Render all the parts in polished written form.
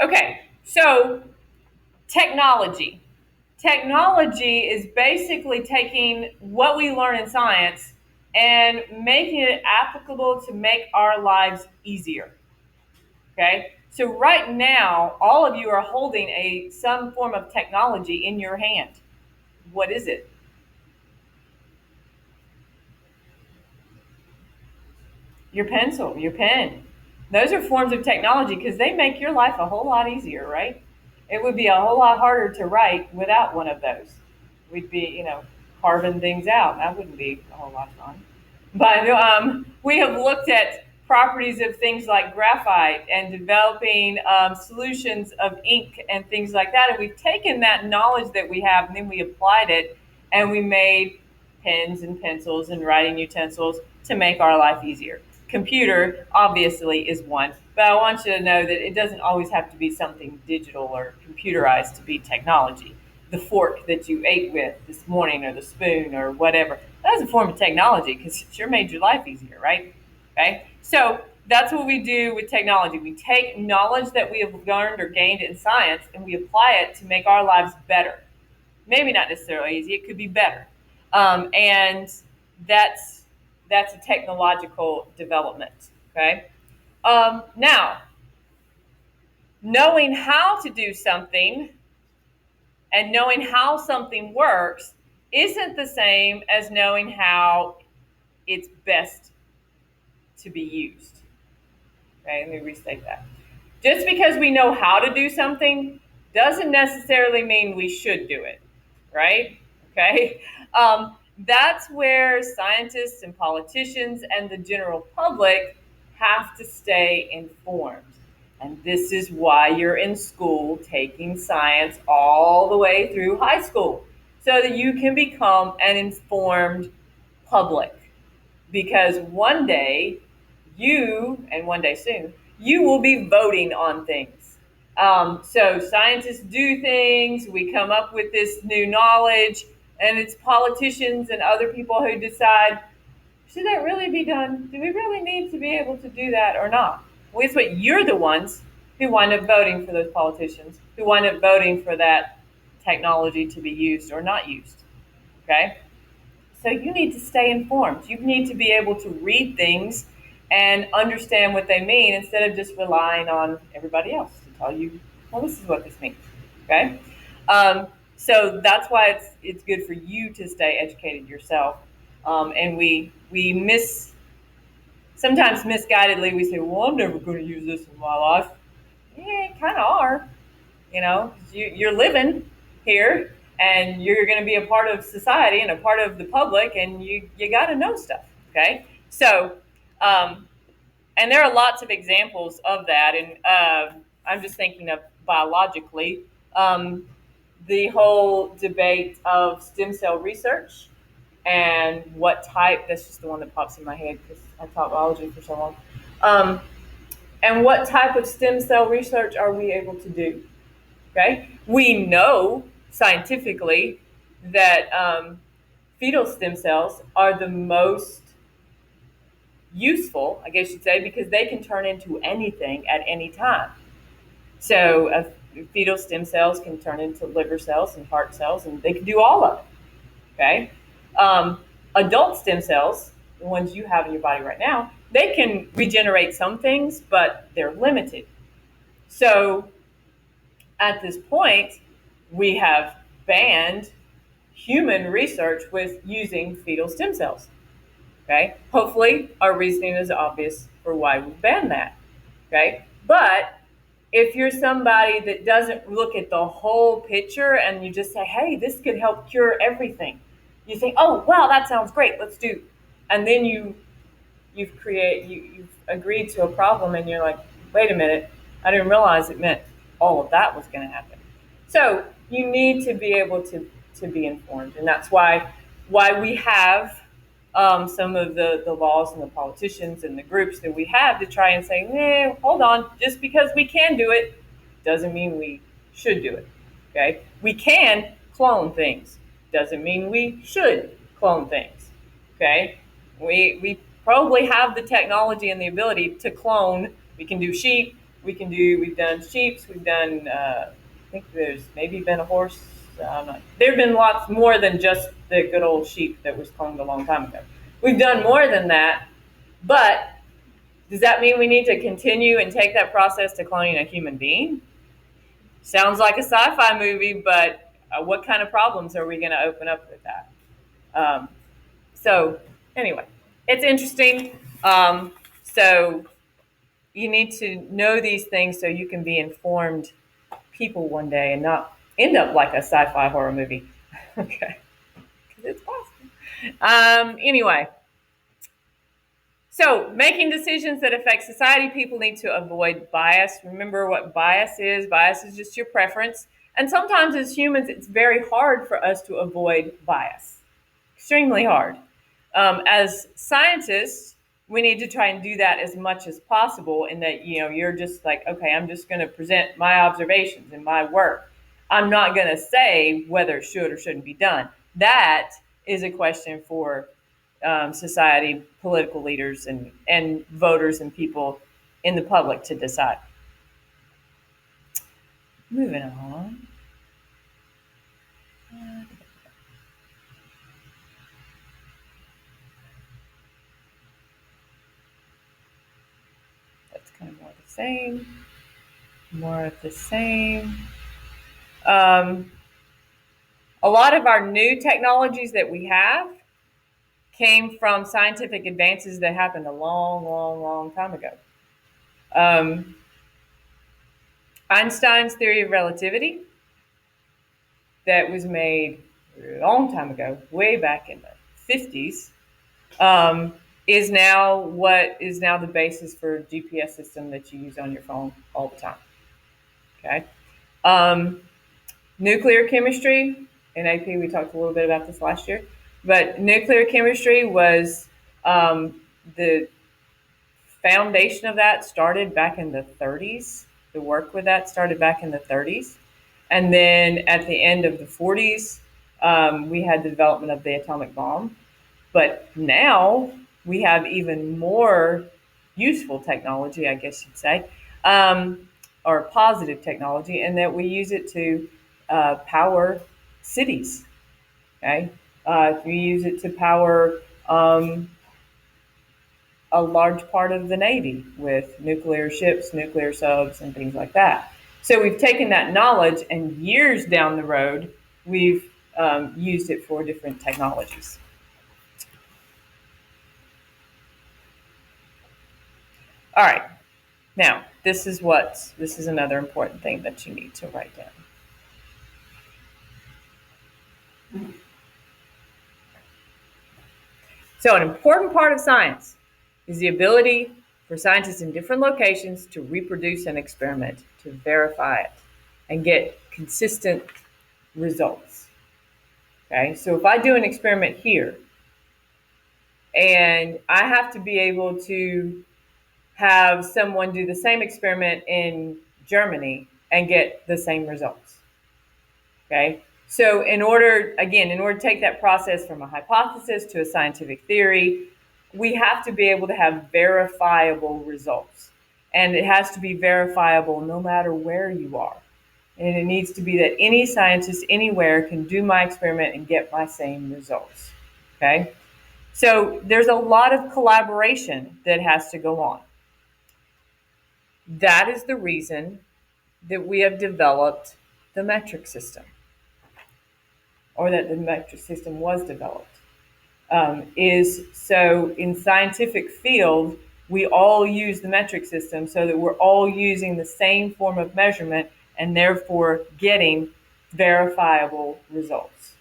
Okay, so technology. Technology is basically taking what we learn in science and making it applicable to make our lives easier. Okay? So right now, all of you are holding a some form of technology in your hand. What is it? Your pencil, your pen. Those are forms of technology because they make your life a whole lot easier, right? It would be a whole lot harder to write without one of those. We'd be, carving things out. That wouldn't be a whole lot of fun. But we have looked at properties of things like graphite and developing solutions of ink and things like that. And we've taken that knowledge that we have and then we applied it and we made pens and pencils and writing utensils to make our life easier. Computer obviously is one, but I want you to know that it doesn't always have to be something digital or computerized to be technology. The fork that you ate with this morning or the spoon or whatever, that's a form of technology because it sure made your life easier, right? Okay, so that's what we do with technology. We take knowledge that we have learned or gained in science and we apply it to make our lives better. Maybe not necessarily easy, it could be better. And that's a technological development. Okay. Now, knowing how to do something and knowing how something works isn't the same as knowing how it's best to be used. Okay, let me restate that. Just because we know how to do something doesn't necessarily mean we should do it, right? Okay. That's where scientists and politicians and the general public have to stay informed. And this is why you're in school taking science all the way through high school, so that you can become an informed public. Because one day, and one day soon, you will be voting on things. So scientists do things, we come up with this new knowledge, and it's politicians and other people who decide, should that really be done? Do we really need to be able to do that or not? Well, guess what? You're the ones who wind up voting for those politicians, who wind up voting for that technology to be used or not used. Okay? So you need to stay informed. You need to be able to read things and understand what they mean instead of just relying on everybody else to tell you, well, this is what this means. Okay? So that's why it's good for you to stay educated yourself. And we sometimes misguidedly we say, well, I'm never going to use this in my life. Yeah, kind of are. You're living here and you're going to be a part of society and a part of the public, and you got to know stuff. Okay, so and there are lots of examples of that, and I'm just thinking of biologically, the whole debate of stem cell research and what type. That's just the one that pops in my head because I taught biology for so long. And what type of stem cell research are we able to do? Okay, we know scientifically that fetal stem cells are the most useful, I guess you'd say, because they can turn into anything at any time. So fetal stem cells can turn into liver cells and heart cells, and they can do all of it. Okay, adult stem cells, the ones you have in your body right now, they can regenerate some things, but they're limited. So at this point, we have banned human research with using fetal stem cells. Okay, hopefully our reasoning is obvious for why we banned that. Okay, but if you're somebody that doesn't look at the whole picture and you just say, hey, this could help cure everything, you think, oh wow, that sounds great, let's do. And then you've agreed to a problem and you're like, wait a minute, I didn't realize it meant all of that was going to happen. So you need to be able to be informed, and that's why we have some of the laws and the politicians and the groups that we have to try and say, hold on, just because we can do it doesn't mean we should do it. Okay, we can clone things, doesn't mean we should clone things. Okay, we probably have the technology and the ability to clone. We can do sheep, We've done sheeps, we've done, I think there's maybe been a horse. There have been lots more than just the good old sheep that was cloned a long time ago. We've done more than that, but does that mean we need to continue and take that process to cloning a human being? Sounds like a sci-fi movie, but what kind of problems are we going to open up with that? So anyway, it's interesting. So you need to know these things so you can be informed people one day and not end up like a sci-fi horror movie. Okay, because it's possible. Anyway, so making decisions that affect society, people need to avoid bias. Remember what bias is. Bias is just your preference. And sometimes as humans, it's very hard for us to avoid bias. Extremely hard. As scientists, we need to try and do that as much as possible, in that, you're just like, okay, I'm just going to present my observations and my work. I'm not going to say whether it should or shouldn't be done. That is a question for society, political leaders, and voters and people in the public to decide. Moving on. That's kind of more of the same. More of the same. A lot of our new technologies that we have came from scientific advances that happened a long, long, long time ago. Einstein's theory of relativity, that was made a long time ago, way back in the 50s, is now the basis for a GPS system that you use on your phone all the time. Okay. Nuclear chemistry, in AP, we talked a little bit about this last year, but nuclear chemistry was the foundation of that started back in the 30s. The work with that started back in the 30s. And then at the end of the 40s, we had the development of the atomic bomb. But now we have even more useful technology, I guess you'd say, or positive technology, and that we use it to power cities. Okay, we use it to power a large part of the Navy with nuclear ships, nuclear subs, and things like that. So we've taken that knowledge, and years down the road, we've used it for different technologies. All right. Now, this is another important thing that you need to write down. So an important part of science is the ability for scientists in different locations to reproduce an experiment, to verify it, and get consistent results. Okay, so if I do an experiment here, and I have to be able to have someone do the same experiment in Germany and get the same results. Okay, so in order to take that process from a hypothesis to a scientific theory, we have to be able to have verifiable results. And it has to be verifiable no matter where you are. And it needs to be that any scientist anywhere can do my experiment and get my same results. Okay? So there's a lot of collaboration that has to go on. That is the reason that we have developed the metric system, or that the metric system was developed. Is so in scientific field, we all use the metric system so that we're all using the same form of measurement and therefore getting verifiable results.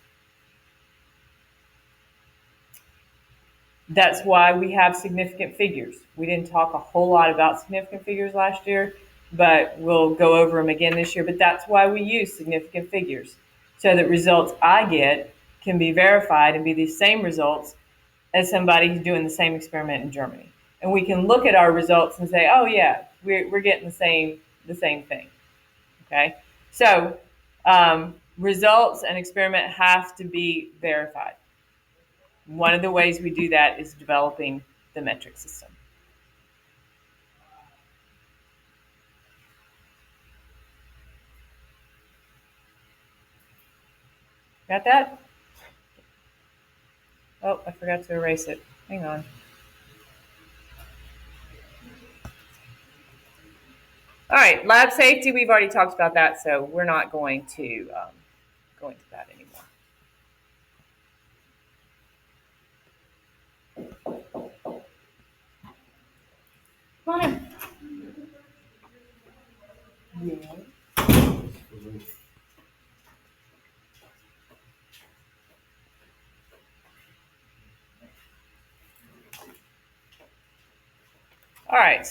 That's why we have significant figures. We didn't talk a whole lot about significant figures last year, but we'll go over them again this year. But that's why we use significant figures, so that results I get can be verified and be the same results as somebody who's doing the same experiment in Germany. And we can look at our results and say, oh yeah, we're getting the same thing. Okay, so results and experiment have to be verified. One of the ways we do that is developing the metric system. Got that? Oh, I forgot to erase it. Hang on. All right, lab safety. We've already talked about that, so we're not going to go into that anymore. Come on in. All right,